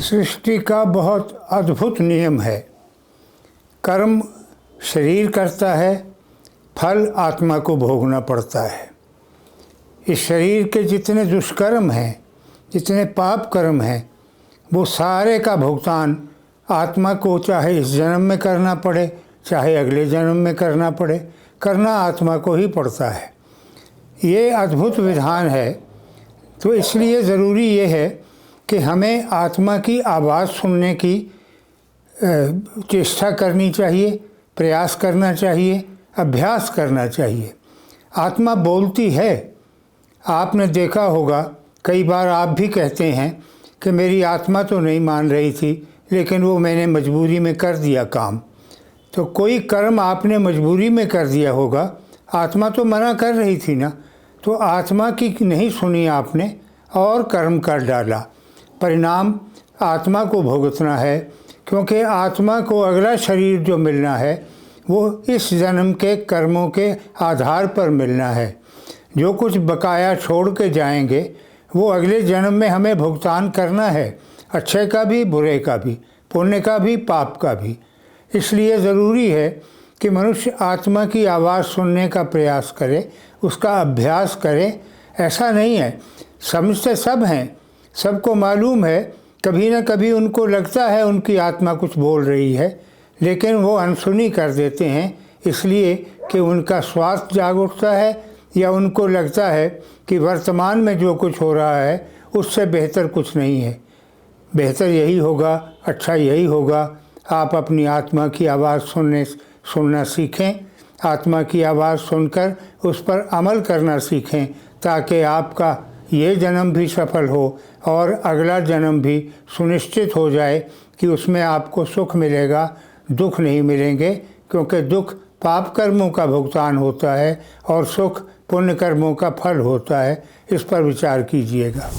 सृष्टि का बहुत अद्भुत नियम है। कर्म शरीर करता है, फल आत्मा को भोगना पड़ता है। इस शरीर के जितने दुष्कर्म हैं, जितने पाप कर्म हैं, वो सारे का भुगतान आत्मा को चाहे इस जन्म में करना पड़े, चाहे अगले जन्म में करना पड़े, करना आत्मा को ही पड़ता है। ये अद्भुत विधान है। तो इसलिए ज़रूरी ये है कि हमें आत्मा की आवाज़ सुनने की चेष्टा करनी चाहिए, प्रयास करना चाहिए, अभ्यास करना चाहिए। आत्मा बोलती है। आपने देखा होगा, कई बार आप भी कहते हैं कि मेरी आत्मा तो नहीं मान रही थी, लेकिन वो मैंने मजबूरी में कर दिया काम। तो कोई कर्म आपने मजबूरी में कर दिया होगा, आत्मा तो मना कर रही थी ना। तो आत्मा की नहीं सुनी आपने और कर्म कर डाला। परिणाम आत्मा को भुगतना है, क्योंकि आत्मा को अगला शरीर जो मिलना है वो इस जन्म के कर्मों के आधार पर मिलना है। जो कुछ बकाया छोड़ के जाएंगे वो अगले जन्म में हमें भुगतान करना है, अच्छे का भी, बुरे का भी, पुण्य का भी, पाप का भी। इसलिए ज़रूरी है कि मनुष्य आत्मा की आवाज़ सुनने का प्रयास करे, उसका अभ्यास करे। ऐसा नहीं है, समझते सब हैं, सबको मालूम है, कभी ना कभी उनको लगता है उनकी आत्मा कुछ बोल रही है, लेकिन वो अनसुनी कर देते हैं, इसलिए कि उनका स्वास्थ्य जाग उठता है या उनको लगता है कि वर्तमान में जो कुछ हो रहा है उससे बेहतर कुछ नहीं है, बेहतर यही होगा, अच्छा यही होगा। आप अपनी आत्मा की आवाज़ सुनना सीखें, आत्मा की आवाज़ सुनकर उस पर अमल करना सीखें, ताकि आपका ये जन्म भी सफल हो और अगला जन्म भी सुनिश्चित हो जाए कि उसमें आपको सुख मिलेगा, दुख नहीं मिलेंगे। क्योंकि दुख पाप कर्मों का भुगतान होता है और सुख पुण्य कर्मों का फल होता है। इस पर विचार कीजिएगा।